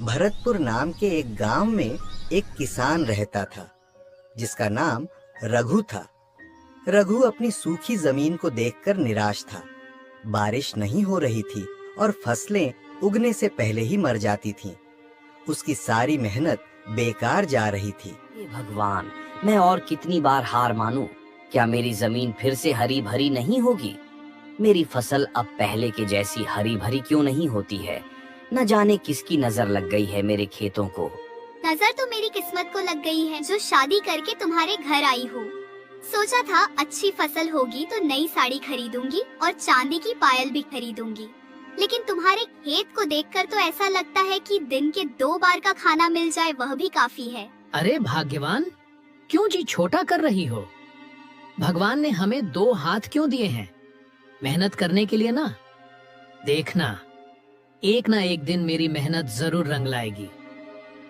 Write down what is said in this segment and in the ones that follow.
भरतपुर नाम के एक गांव में एक किसान रहता था जिसका नाम रघु था। रघु अपनी सूखी जमीन को देखकर निराश था। बारिश नहीं हो रही थी और फसलें उगने से पहले ही मर जाती थीं। उसकी सारी मेहनत बेकार जा रही थी। हे भगवान, मैं और कितनी बार हार मानूं? क्या मेरी जमीन फिर से हरी भरी नहीं होगी? मेरी फसल अब पहले के जैसी हरी भरी क्यों नहीं होती है? न जाने किसकी नजर लग गई है मेरे खेतों को। नजर तो मेरी किस्मत को लग गई है जो शादी करके तुम्हारे घर आई हूँ। सोचा था अच्छी फसल होगी तो नई साड़ी खरीदूंगी और चांदी की पायल भी खरीदूंगी, लेकिन तुम्हारे खेत को देखकर तो ऐसा लगता है कि दिन के 2 बार का खाना मिल जाए वह भी काफी है। अरे भाग्यवान, क्यों जी छोटा कर रही हो? भगवान ने हमें 2 हाथ क्यों दिए हैं? मेहनत करने के लिए ना। देखना, एक ना एक दिन मेरी मेहनत जरूर रंग लाएगी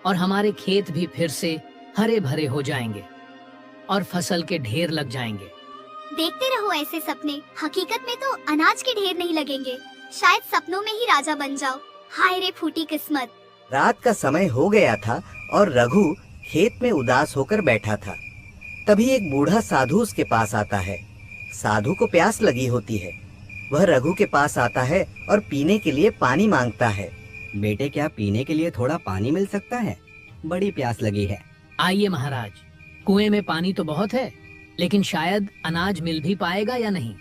और हमारे खेत भी फिर से हरे भरे हो जाएंगे और फसल के ढेर लग जाएंगे। देखते रहो ऐसे सपने, हकीकत में तो अनाज के ढेर नहीं लगेंगे। शायद सपनों में ही राजा बन जाओ। हाय रे फूटी किस्मत। रात का समय हो गया था और रघु खेत में उदास होकर बैठा था। तभी एक बूढ़ा साधु उसके पास आता है। साधु को प्यास लगी होती है। वह रघु के पास आता है और पीने के लिए पानी मांगता है। बेटे, क्या पीने के लिए थोड़ा पानी मिल सकता है? बड़ी प्यास लगी है। आइए महाराज, कुएं में पानी तो बहुत है, लेकिन शायद अनाज मिल भी पाएगा या नहीं।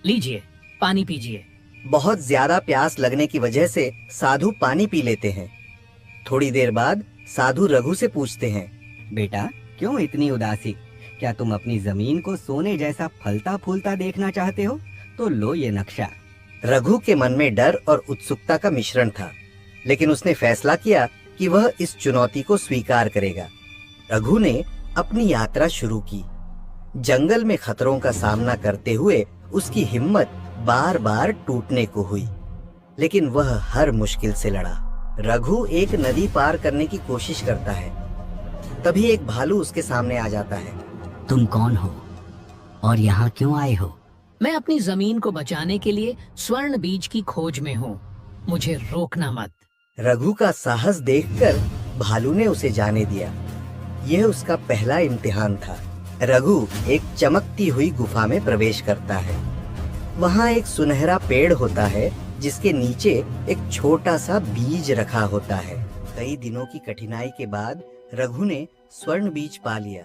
लीजिए, पानी पीजिए। बहुत ज्यादा प्यास लगने की वजह से साधु पानी पी लेते हैं। थोड़ी देर बाद साधु रघु से पूछते हैं, बेटा, क्यों इतनी उदासी? क्या तुम अपनी जमीन को सोने जैसा फलता फूलता देखना चाहते हो? तो लो ये नक्शा। रघु के मन में डर और उत्सुकता का मिश्रण था, लेकिन उसने फैसला किया कि वह इस चुनौती को स्वीकार करेगा। रघु ने अपनी यात्रा शुरू की। जंगल में खतरों का सामना करते हुए उसकी हिम्मत बार बार टूटने को हुई, लेकिन वह हर मुश्किल से लड़ा। रघु एक नदी पार करने की कोशिश करता है। तभी एक भालू उसके सामने आ जाता है। तुम कौन हो और यहाँ क्यों आए हो? मैं अपनी जमीन को बचाने के लिए स्वर्ण बीज की खोज में हूँ। मुझे रोकना मत। रघु का साहस देखकर भालू ने उसे जाने दिया। यह उसका पहला इम्तिहान था। रघु एक चमकती हुई गुफा में प्रवेश करता है। वहाँ एक सुनहरा पेड़ होता है जिसके नीचे एक छोटा सा बीज रखा होता है। कई दिनों की कठिनाई के बाद रघु ने स्वर्ण बीज पा लिया,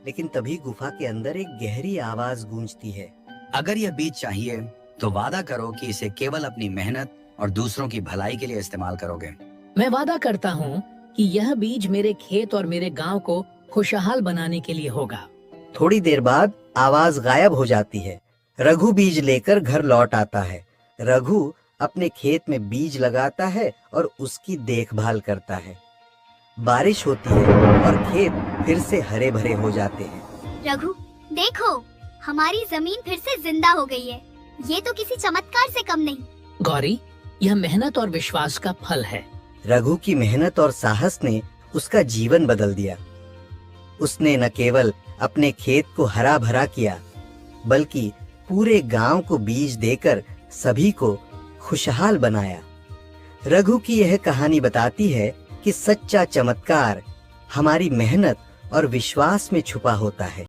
लेकिन तभी गुफा के अंदर एक गहरी आवाज गूंजती है। अगर यह बीज चाहिए तो वादा करो कि इसे केवल अपनी मेहनत और दूसरों की भलाई के लिए इस्तेमाल करोगे। मैं वादा करता हूँ कि यह बीज मेरे खेत और मेरे गांव को खुशहाल बनाने के लिए होगा। थोड़ी देर बाद आवाज गायब हो जाती है। रघु बीज लेकर घर लौट आता है। रघु अपने खेत में बीज लगाता है और उसकी देखभाल करता है। बारिश होती है और खेत फिर से हरे भरे हो जाते हैं। रघु, देखो, हमारी जमीन फिर से जिंदा हो गई है। ये तो किसी चमत्कार से कम नहीं। गौरी, यह मेहनत और विश्वास का फल है। रघु की मेहनत और साहस ने उसका जीवन बदल दिया। उसने न केवल अपने खेत को हरा भरा किया, बल्कि पूरे गांव को बीज देकर सभी को खुशहाल बनाया। रघु की यह कहानी बताती है कि सच्चा चमत्कार हमारी मेहनत और विश्वास में छुपा होता है।